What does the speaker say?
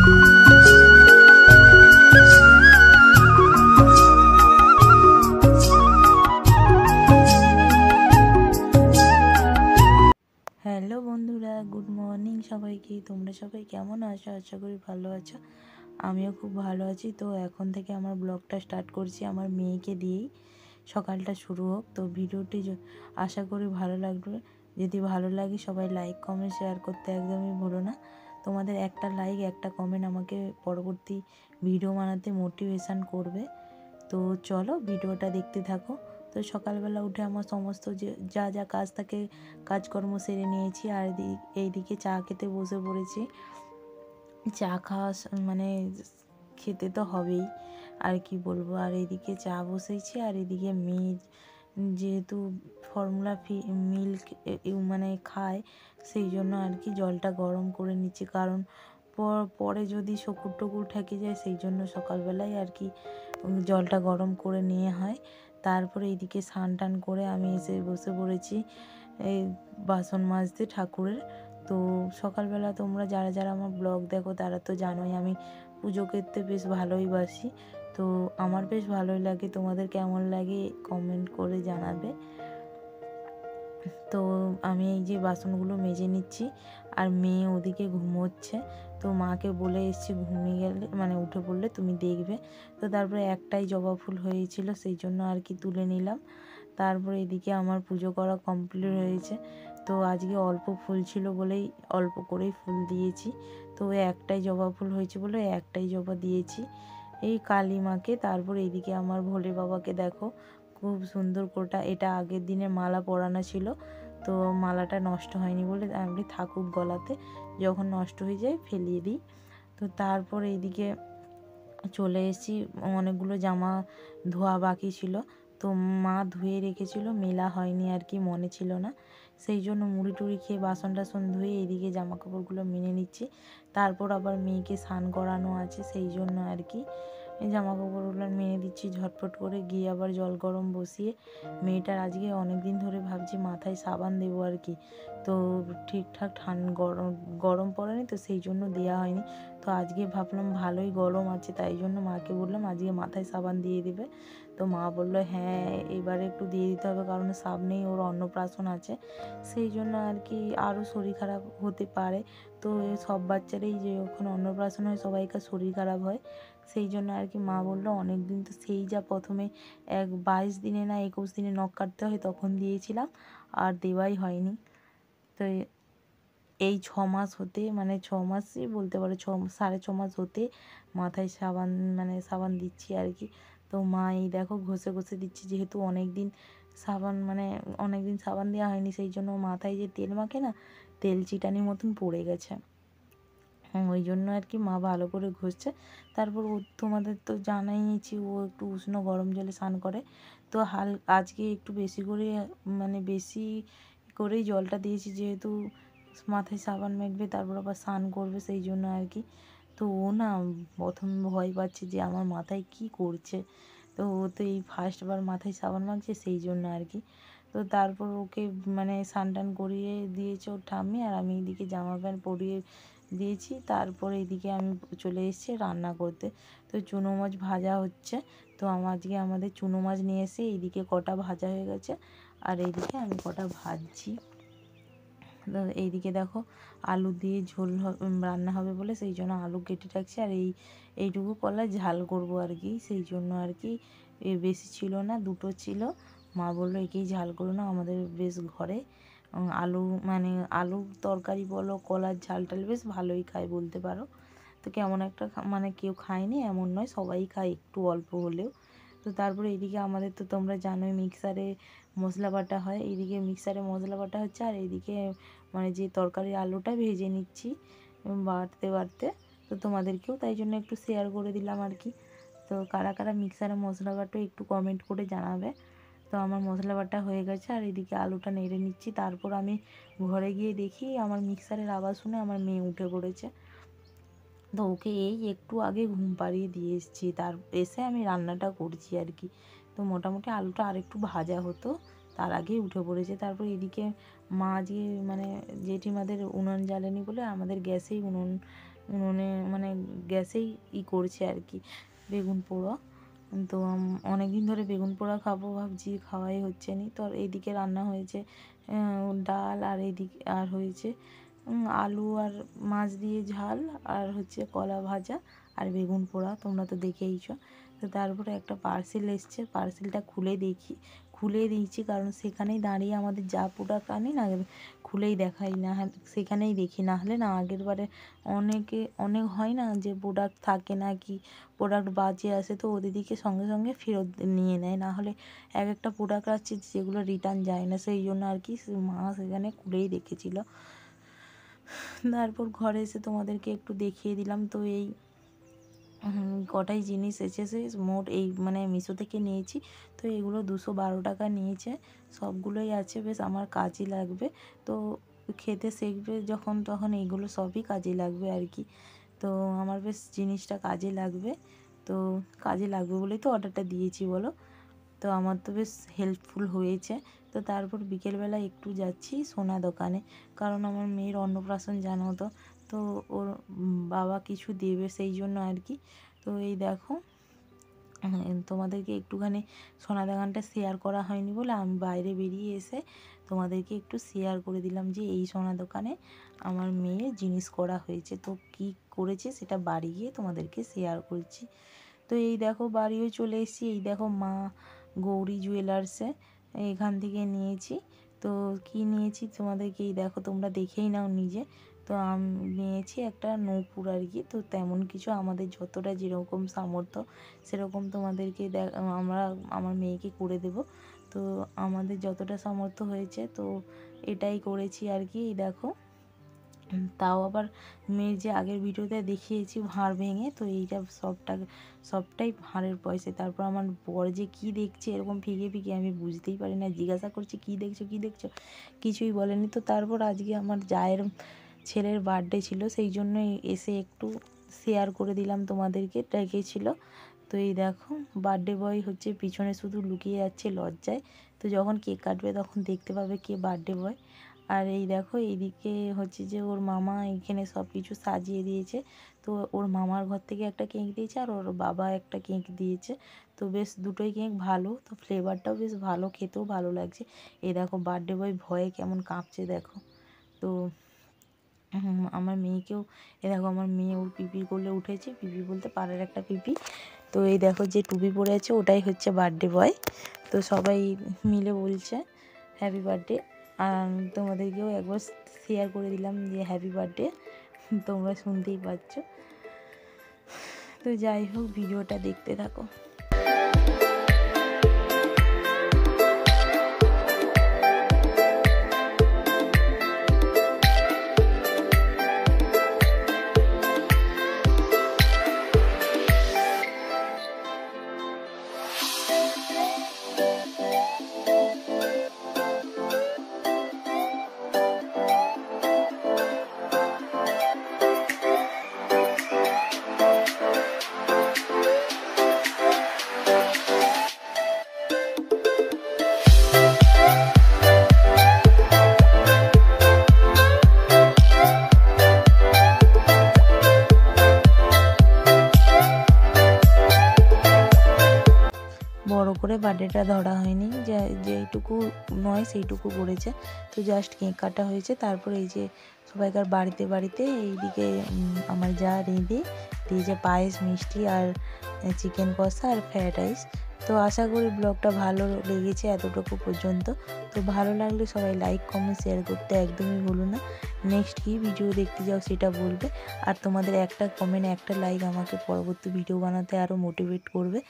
Hello বন্ধুরা, good morning সবাইকে। তোমরা সবাই কেমন আছো? আশা করি ভালো আছো। আমিও খুব ভালো আছি। তো এখন থেকে আমার ব্লগটা স্টার্ট করছি আমার মেয়েকে দিয়েই। সকালটা শুরু হোক। তো ভিডিওটি আশা করি ভালো লাগবে। যদি ভালো লাগে সবাই লাইক কমেন্ট শেয়ার করতে একদমই ভুলো না। তোমাদের একটা লাইক একটা কমেন্ট আমাকে পরবর্তী ভিডিও বানাতে মোটিভেশান করবে। তো চলো ভিডিওটা দেখতে থাকো। তো সকালবেলা উঠে আমার সমস্ত যা যা কাজ থাকে কাজকর্ম সেরে নিয়েছি, আর এইদিকে চা খেতে বসে পড়েছি। চা খাওয়া মানে খেতে তো হবেই, আর কি বলবো। আর এইদিকে চা বসেছি, আর এদিকে মেয়ে যেহেতু ফর্মুলা মিল্ক মানে খায়, সেই জন্য আর কি জলটা গরম করে নিচ্ছি। কারণ পরে যদি শকুর টকুর ঠেকে যায়, সেই জন্য সকালবেলায় আর কি জলটা গরম করে নিয়ে হয়। তারপরে এইদিকে স্নান টান করে আমি এসে বসে পড়েছি এই বাসন মাজতে ঠাকুরের। তো সকালবেলা তোমরা যারা যারা আমার ব্লগ দেখো তারা তো জানোই আমি পুজো করতে বেশ ভালোই বাসি। তো আমার বেশ ভালোই লাগে। তোমাদের কেমন লাগে কমেন্ট করে জানাবে। তো আমি এই যে বাসনগুলো মেজে নিচ্ছি, আর মেয়ে ওদিকে ঘুমোচ্ছে। তো মাকে বলে এসেছি ঘুমিয়ে গেলে মানে উঠে পড়লে তুমি দেখবে। তো তারপরে একটাই জবা ফুল হয়েছিল, সেই জন্য আর কি তুলে নিলাম। তারপরে এদিকে আমার পুজো করা কমপ্লিট হয়েছে। তো আজকে অল্প ফুল ছিল বলেই অল্প করেই ফুল দিয়েছি। তো একটাই জবা ফুল হয়েছে বলে একটাই জবা দিয়েছি এই কালী মাকে। তারপর এদিকে আমার ভোলে বাবাকে দেখো খুব সুন্দর কোটা, এটা আগের দিনে মালা পরানো ছিল। তো মালাটা নষ্ট হয়নি বলে আমি থাকুক গলাতে, যখন নষ্ট হয়ে যায় ফেলিয়ে দিই। তো তারপর এইদিকে চলে এসেছি। অনেকগুলো জামা ধোয়া বাকি ছিল, তো মা ধুয়ে রেখেছিল, মেলা হয়নি আর কি, মনে ছিল না। সেই জন্য মুড়ি টুড়ি খেয়ে বাসন টাসন ধুয়ে এইদিকে জামা কাপড়গুলো মেনে নিচ্ছি। তারপর আবার মেয়েকে স্নান করানো আছে, সেই জন্য আর কি এই জামা কাপড়গুলো মেনে দিচ্ছি ঝটপট করে। গিয়ে আবার জল গরম বসিয়ে মেয়েটার আজকে অনেক দিন ধরে ভাবছি মাথায় সাবান দেবো আর কি। তো ঠিকঠাক গরম পড়েনি, তো সেই জন্য দেওয়া হয়নি। তো আজকে ভাবলাম ভালোই গরম আছে, তাই জন্য মাকে বললাম আজকে মাথায় সাবান দিয়ে দেবে। তো মা বললো হ্যাঁ এবারে একটু দিয়ে দিতে হবে, কারণ সামনেই ওর অন্নপ্রাশন আছে, সেই জন্য আর কি আরও শরীর খারাপ হতে পারে। তো সব বাচ্চারাই যে যখন অন্নপ্রাশন হয় সবাইকার শরীর খারাপ হয়, সেই জন্য আর কি মা বললো অনেক দিন তো সেই যা প্রথমে 22 দিনে না 21 দিনে নখ কাটতে হয় তখন দিয়েছিলাম, আর দেওয়াই হয়নি। তো এই 6 মাস হতে মানে 6 মাসই বলতে পারো, 6.5 মাস হতে মাথায় সাবান মানে সাবান দিচ্ছি আর কি। তো মা এই দেখো ঘষে ঘষে দিচ্ছি, যেহেতু অনেক দিন সাবান দেওয়া হয়নি, সেই জন্য মাথায় যে তেল মাখে না, তেল চিটানির মতন পড়ে গেছে। ওই জন্য আর কি মা ভালো করে ঘষছে। তারপর ও তোমাদের তো জানাইছি ও একটু উষ্ণ গরম জলে স্নান করে। তো আজকে একটু বেশি করে মানে বেশি করেই জলটা দিয়েছি, যেহেতু মাথায় সাবান মাখবে তারপর আবার স্নান করবে, সেই জন্য আর কি। তো ও না প্রথম ভয় পাচ্ছে যে আমার মাথায় কি করছে। তো ও তো এই ফার্স্টবার মাথায় সাবান মাখছে, সেই জন্য আর কি। তো তারপর ওকে মানে স্নান টান করিয়ে দিয়েছে ওর ঠাম্মি, আর আমি এদিকে জামা প্যান্ট পরিয়ে দিয়েছি। তারপর এইদিকে আমি চলে এসেছি রান্না করতে। তো চুনো মাছ ভাজা হচ্ছে। তো আজকে আমাদের চুনো মাছ নিয়ে এসে এইদিকে কটা ভাজা হয়ে গেছে, আর এইদিকে আমি কটা ভাজছি। তো এইদিকে দেখো আলু দিয়ে ঝোল রান্না হবে বলে সেই জন্য আলু কেটে রাখছি, আর এইটুকু কলা ঝাল করবো আর কি, সেই জন্য আর কি। বেশি ছিল না, দুটো ছিল। মা বললো একেই ঝাল করো না, আমাদের বেশ ঘরে আলু মানে আলুর তরকারি বলো কলার ঝাল টাল বেশ ভালোই খায় বলতে পারো। তো কেমন একটা মানে কেউ খায়নি এমন নয়, সবাই খায় একটু অল্প হলেও। তো তারপরে এইদিকে আমাদের তো তোমরা জানোই মিক্সারে মশলা বাটা হয়, এইদিকে মিক্সারে মশলা বাটা হচ্ছে, আর এইদিকে মানে যে তরকারির আলুটা ভেজে নিচ্ছি বাটতে বাটতে। তো তোমাদেরকেও তাই জন্য একটু শেয়ার করে দিলাম আর কি। তো কারা কারা মিক্সারে মশলা বাটো একটু কমেন্ট করে জানাবে। তো আমার মশলা বাটা হয়ে গেছে, আর এদিকে আলুটা নেড়ে নিচ্ছি। তারপর আমি ঘরে গিয়ে দেখি আমার মিক্সারের আওয়াজ শুনে আমার মেয়ে উঠে পড়েছে। তো ওকে এই একটু আগে ঘুম পাড়িয়ে দিয়ে এসেছি, তার এসে আমি রান্নাটা করছি আর কি। তো মোটামুটি আলুটা আরেকটু ভাজা হতো, তার আগেই উঠে পড়েছে। তারপর এদিকে মা আজকে মানে জেঠিমাদের উনুন জ্বালেনি বলে আমাদের গ্যাসেই উনুন উনুনে মানে গ্যাসেই করছে আর কি বেগুন পোড়া। তো অনেক দিন ধরে বেগুন পোড়া খাবো ভাবছি, খাওয়াই হচ্ছে না। তো এইদিকে রান্না হয়েছে ডাল, আর এইদিকে আর হয়েছে আলু আর মাছ দিয়ে ঝাল, আর হচ্ছে কলা ভাজা আর বেগুন পোড়া, তোমরা তো দেখেইছো। তো তারপরে একটা পার্সেল এসছে, পার্সেলটা খুলে দিয়েছি, কারণ সেখানেই দাঁড়িয়ে আমাদের যা প্রোডাক্ট আনি না খুলেই দেখাই, না সেখানেই দেখি, না হলে না আগের বারে অনেক হয় না যে প্রোডাক্ট থাকে না কি প্রোডাক্ট বাজে আসে, তো ওদের দিকে সঙ্গে সঙ্গে ফেরত নিয়ে নেয়, না হলে এক একটা প্রোডাক্ট আছে যেগুলো রিটার্ন যায় না, সেই জন্য আর কি মা সেখানে খুলেই রেখেছিল। তারপর ঘরে এসে তোমাদেরকে একটু দেখিয়ে দিলাম। তো এই কটাই জিনিস এসেছে মোট, এই মানে মিশো থেকে নিয়েছি। তো এগুলো 212 টাকা নিয়েছে, সবগুলোই আছে, বেশ আমার কাজে লাগবে। তো খেতে শিখবে যখন তখন এইগুলো সবই কাজে লাগবে আর কি। তো আমার বেশ জিনিসটা কাজে লাগবে, তো কাজে লাগবে বলেই তো অর্ডারটা দিয়েছি বলো। তো আমার তো বেশ হেল্পফুল হয়েছে। তো তারপর বিকেলবেলা একটু যাচ্ছি সোনা দোকানে, কারণ আমার মেয়ের অন্নপ্রাশন জানো তো, তো ওর বাবা কিছু দেবে সেই জন্য আর কি। তো এই দেখো তোমাদেরকে একটুখানি সোনা দোকানটা শেয়ার করা হয়নি বলে আমি বাইরে বেরিয়ে এসে তোমাদেরকে একটু শেয়ার করে দিলাম যে এই সোনা দোকানে আমার মেয়ের জিনিস করা হয়েছে। তো কি করেছে সেটা বাড়ি গিয়ে তোমাদেরকে শেয়ার করছি। তো এই দেখো বাড়িও চলে এসেছি, এই দেখো মা গৌরী জুয়েলার্সে এখান থেকে নিয়েছি। তো কি নিয়েছি তোমাদেরকে এই দেখো, তোমরা দেখেই নাও নিজে। তো আমি নিয়েছি একটা নূপুর আর কি। তো তেমন কিছু আমাদের যতটা যেরকম সামর্থ্য সেরকম তোমাদেরকে আমার মেয়েকে করে দেব। তো আমাদের যতটা সামর্থ্য হয়েছে তো এটাই করেছি আর কি। এই দেখো তাও আবার মেয়ের যে আগের ভিডিওতে দেখিয়েছি ভাঁড় ভেঙে, তো এইটা সবটাই ভাঁড়ের পয়সা। তারপর আমার বর যে কী দেখছে এরকম ফিকে ফিকে, আমি বুঝতেই পারি না, জিজ্ঞাসা করছি কী দেখছো কী দেখছো, কিছুই বলেনি। তো তারপর আজকে আমার জায়ের ছেলের বার্থডে ছিল, সেই জন্য এসে একটু শেয়ার করে দিলাম, তোমাদেরকে ডেকেছিল। তো এই দেখো বার্থডে বয় হচ্ছে পিছনে শুধু লুকিয়ে যাচ্ছে লজ্জায়। তো যখন কেক কাটবে তখন দেখতে পাবে কে বার্থডে বয়। আর এই দেখো এইদিকে হচ্ছে যে ওর মামা এখানে সব কিছু সাজিয়ে দিয়েছে। তো ওর মামার ঘর থেকে একটা কেক দিয়েছে আর ওর বাবা একটা কেক দিয়েছে। তো বেশ দুটোই কেক ভালো, তো ফ্লেভারটাও বেশ ভালো, খেতেও ভালো লাগছে। এই দেখো বার্থডে বয় ভয়ে কেমন কাঁপছে দেখো। তো আমার মেয়েকেও এ দেখো, আমার মেয়ে ওর পিপি করলে উঠেছে, পিপি বলতে পাড়ার একটা পিপি। তো এই দেখো যে টুপি পরে আছে ওটাই হচ্ছে বার্থডে বয়। তো সবাই মিলে বলছে হ্যাপি বার্থডে, আর তোমাদেরকেও একবার শেয়ার করে দিলাম যে হ্যাপি বার্থডে, তোমরা শুনতেই পাচ্ছ। তো যাই হোক ভিডিওটা দেখতে থাকো। বড় করে বার্থডেটা ধরা হয়নি, যেইটুকু নয় সেইটুকু করেছে। তো জাস্ট কেক কাটা হয়েছে। তারপর এই যে সবাইকার বাড়িতে বাড়িতে এইদিকে আমার যা রেঁধে দিয়েছে পায়েস, মিষ্টি আর চিকেন কষা আর ফ্রায়েড রাইস। তো আশা করি ব্লগটা ভালো লেগেছে এতটুকু পর্যন্ত। তো ভালো লাগলে সবাই লাইক কমেন্ট শেয়ার করতে একদমই ভুলো না। নেক্সট কী ভিডিও দেখতে যাও সেটা বলবে, আর তোমাদের একটা কমেন্ট একটা লাইক আমাকে পরবর্তী ভিডিও বানাতে আরও মোটিভেট করবে।